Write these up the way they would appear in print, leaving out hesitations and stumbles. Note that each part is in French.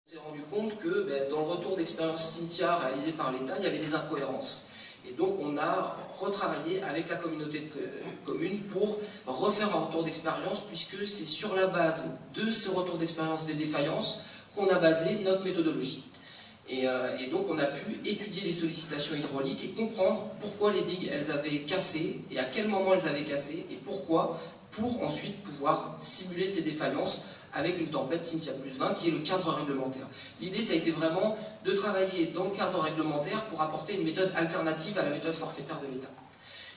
On s'est rendu compte que dans le retour d'expérience Cynthia réalisé par l'État, il y avait des incohérences. Et donc on a retravaillé avec la communauté de communes pour refaire un retour d'expérience, puisque c'est sur la base de ce retour d'expérience des défaillances qu'on a basé notre méthodologie. Et donc on a pu étudier les sollicitations hydrauliques et comprendre pourquoi les digues elles avaient cassé et à quel moment elles avaient cassé et pourquoi, pour ensuite pouvoir simuler ces défaillances avec une tempête Cynthia +20 qui est le cadre réglementaire. L'idée ça a été vraiment de travailler dans le cadre réglementaire pour apporter une méthode alternative à la méthode forfaitaire de l'État.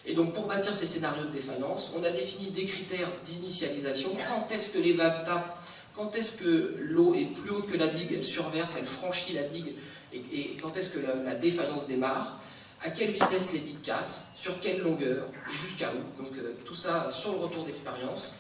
Et donc pour bâtir ces scénarios de défaillance, on a défini des critères d'initialisation. Quand est-ce que les vagues tapent? Quand est-ce que l'eau est plus haute que la digue, elle surverse, elle franchit la digue, et quand est-ce que la défaillance démarre? À quelle vitesse les digues cassent? Sur quelle longueur? Et jusqu'à où? Donc tout ça sur le retour d'expérience.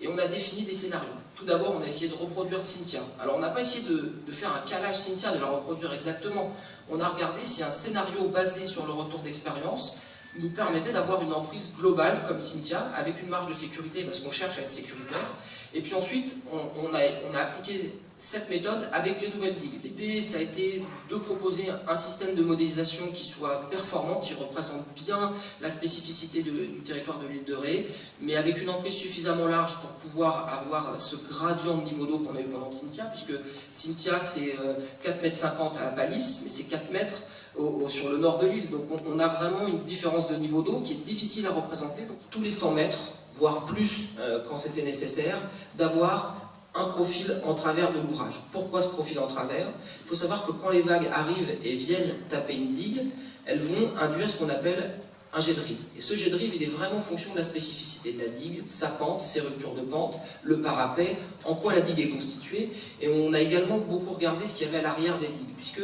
Et on a défini des scénarios. Tout d'abord, on a essayé de reproduire Cynthia. Alors on n'a pas essayé de faire un calage Cynthia, de la reproduire exactement. On a regardé si un scénario basé sur le retour d'expérience nous permettait d'avoir une emprise globale comme Cynthia, avec une marge de sécurité, parce qu'on cherche à être sécuritaire. Et puis ensuite, on a appliqué cette méthode avec les nouvelles digues. L'idée, ça a été de proposer un système de modélisation qui soit performant, qui représente bien la spécificité du territoire de l'île de Ré, mais avec une emprise suffisamment large pour pouvoir avoir ce gradient de niveau d'eau qu'on a eu pendant Cynthia, puisque Cynthia, c'est 4,50 m à la palisse, mais c'est 4 mètres sur le nord de l'île. Donc on a vraiment une différence de niveau d'eau qui est difficile à représenter. Donc, tous les 100 mètres, voire plus quand c'était nécessaire, d'avoir un profil en travers de l'ouvrage. Pourquoi ce profil en travers? Il faut savoir que quand les vagues arrivent et viennent taper une digue, elles vont induire ce qu'on appelle un jet de rive. Et ce jet de rive, il est vraiment en fonction de la spécificité de la digue, sa pente, ses ruptures de pente, le parapet, en quoi la digue est constituée. Et on a également beaucoup regardé ce qu'il y avait à l'arrière des digues, puisque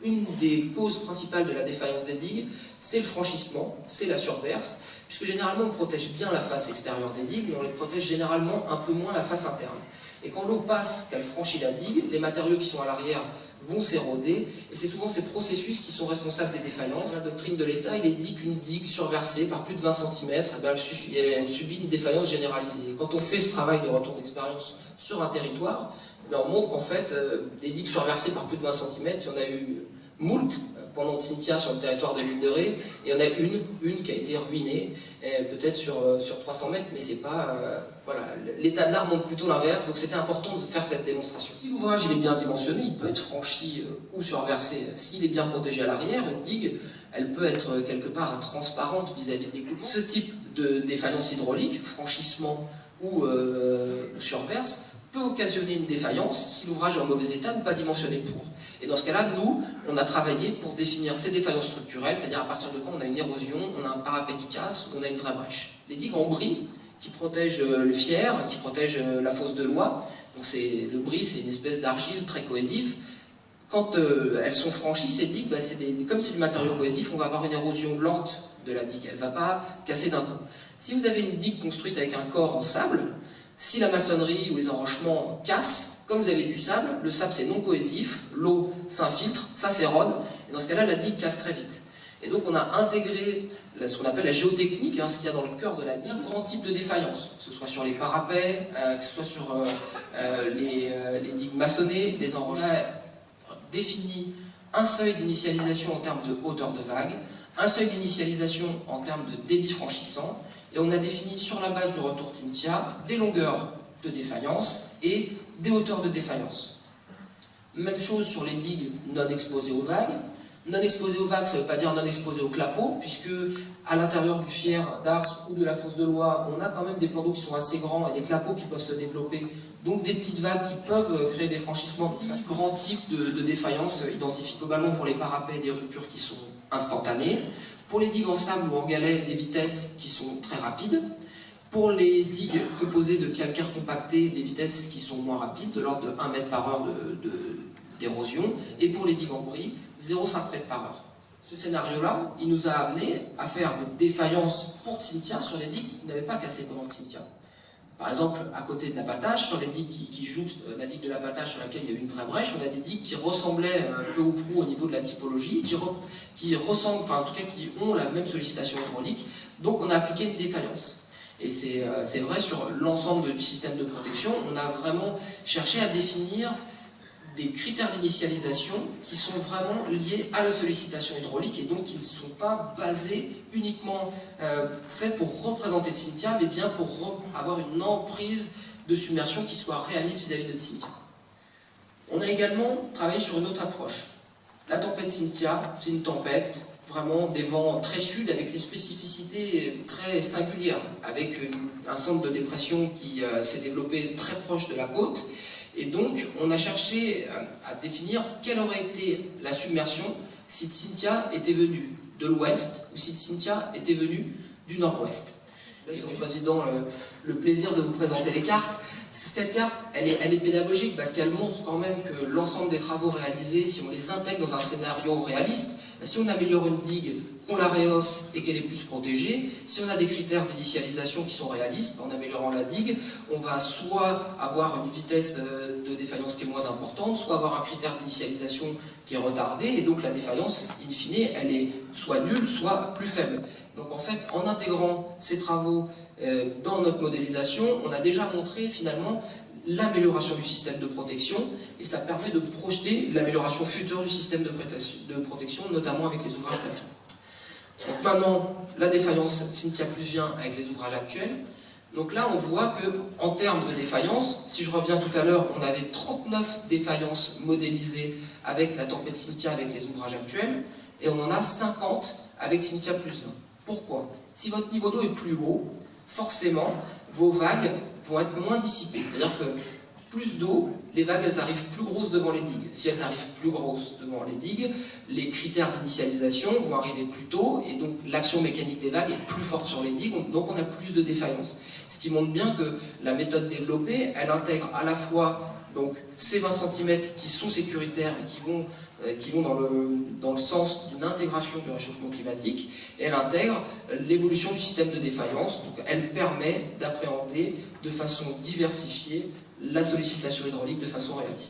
une des causes principales de la défaillance des digues, c'est le franchissement, c'est la surverse, puisque généralement on protège bien la face extérieure des digues, mais on les protège généralement un peu moins la face interne. Et quand l'eau passe, qu'elle franchit la digue, les matériaux qui sont à l'arrière vont s'éroder, et c'est souvent ces processus qui sont responsables des défaillances. La doctrine de l'État, il est dit qu'une digue surversée par plus de 20 cm, elle subit une défaillance généralisée. Et quand on fait ce travail de retour d'expérience sur un territoire, on montre qu'en fait, des digues surversées par plus de 20 cm, il y en a eu moult pendant Cynthia sur le territoire de l'île de Ré, et il y en a une qui a été ruinée, peut-être sur 300 mètres, mais c'est pas... voilà, l'état de l'art montre plutôt l'inverse, donc c'était important de faire cette démonstration. Si l'ouvrage est bien dimensionné, il peut être franchi ou surversé. S'il est bien protégé à l'arrière, une digue, elle peut être quelque part transparente vis-à-vis de l'écoulement. Ce type de défaillance hydraulique, franchissement ou surverse, peut occasionner une défaillance si l'ouvrage est en mauvais état ou pas dimensionné pour. Et dans ce cas-là, nous, on a travaillé pour définir ces défaillances structurelles, c'est-à-dire à partir de quand on a une érosion, on a un parapet qui casse, on a une vraie brèche. Les digues en bris, qui protègent le fier, qui protègent la fosse de Loie, donc le bris, c'est une espèce d'argile très cohésif. Quand elles sont franchies, ces digues, comme c'est du matériau cohésif, on va avoir une érosion lente de la digue, elle ne va pas casser d'un coup. Si vous avez une digue construite avec un corps en sable, si la maçonnerie ou les enrochements cassent, comme vous avez du sable, le sable c'est non cohésif, l'eau s'infiltre, ça s'érode, et dans ce cas-là, la digue casse très vite. Et donc on a intégré ce qu'on appelle la géotechnique, ce qu'il y a dans le cœur de la digue, grand type de défaillance, que ce soit sur les parapets, que ce soit sur les digues maçonnées, les enrochements. On a défini un seuil d'initialisation en termes de hauteur de vague, un seuil d'initialisation en termes de débit franchissant, et on a défini sur la base du retour Cynthia des longueurs de défaillance et des hauteurs de défaillance. Même chose sur les digues non exposées aux vagues. Non exposées aux vagues, ça ne veut pas dire non exposées aux clapots, puisque à l'intérieur du fier d'Ars ou de la fosse de Loie, on a quand même des plans d'eau qui sont assez grands et des clapots qui peuvent se développer, donc des petites vagues qui peuvent créer des franchissements. Grand type de défaillance identifié globalement pour les parapets, des ruptures qui sont instantanées. Pour les digues en sable ou en galets, des vitesses qui sont très rapides. Pour les digues composées de calcaire compacté, des vitesses qui sont moins rapides, de l'ordre de 1 mètre par heure d'érosion. Et pour les digues en bris, 0,5 mètre par heure. Ce scénario-là, il nous a amené à faire des défaillances pour Cynthia sur les digues qui n'avaient pas cassé pendant Cynthia. Par exemple, à côté de l'abattage, sur les digues qui jouxtent la digue de l'abattage sur laquelle il y a eu une vraie brèche, on a des digues qui ressemblaient peu ou prou au niveau de la typologie, qui ressemblent, enfin en tout cas qui ont la même sollicitation hydraulique, donc on a appliqué une défaillance. Et c'est vrai sur l'ensemble du système de protection, on a vraiment cherché à définir des critères d'initialisation qui sont vraiment liés à la sollicitation hydraulique et donc qui ne sont pas basés uniquement faits pour représenter Xynthia, mais bien pour avoir une emprise de submersion qui soit réaliste vis-à-vis de Xynthia. On a également travaillé sur une autre approche. La tempête Xynthia, c'est une tempête, vraiment des vents très sud avec une spécificité très singulière, avec un centre de dépression qui s'est développé très proche de la côte. Et donc, on a cherché à définir quelle aurait été la submersion si Xynthia était venue de l'ouest ou si Xynthia était venue du nord-ouest. Monsieur le Président, le plaisir de vous présenter les cartes. Cette carte, elle est pédagogique parce qu'elle montre quand même que l'ensemble des travaux réalisés, si on les intègre dans un scénario réaliste, si on améliore une digue, qu'on la rehausse et qu'elle est plus protégée, si on a des critères d'initialisation qui sont réalistes, en améliorant la digue, on va soit avoir une vitesse de défaillance qui est moins importante, soit avoir un critère d'initialisation qui est retardé, et donc la défaillance, in fine, elle est soit nulle, soit plus faible. Donc en fait, en intégrant ces travaux dans notre modélisation, on a déjà montré finalement l'amélioration du système de protection et ça permet de projeter l'amélioration future du système de protection, notamment avec les ouvrages bateaux. Donc maintenant, la défaillance Xynthia pluvien avec les ouvrages actuels. Donc là, on voit qu'en termes de défaillance, si je reviens tout à l'heure, on avait 39 défaillances modélisées avec la tempête Xynthia avec les ouvrages actuels et on en a 50 avec Xynthia plus 20. Pourquoi? Si votre niveau d'eau est plus haut, forcément, vos vagues vont être moins dissipées. C'est-à-dire que plus d'eau, les vagues, elles arrivent plus grosses devant les digues. Si elles arrivent plus grosses devant les digues, les critères d'initialisation vont arriver plus tôt, et donc l'action mécanique des vagues est plus forte sur les digues, donc on a plus de défaillances. Ce qui montre bien que la méthode développée, elle intègre à la fois donc, ces 20 cm qui sont sécuritaires et qui vont dans le sens d'une intégration du réchauffement climatique, et elle intègre l'évolution du système de défaillance, donc elle permet d'appréhender de façon diversifiée la sollicitation hydraulique de façon réaliste.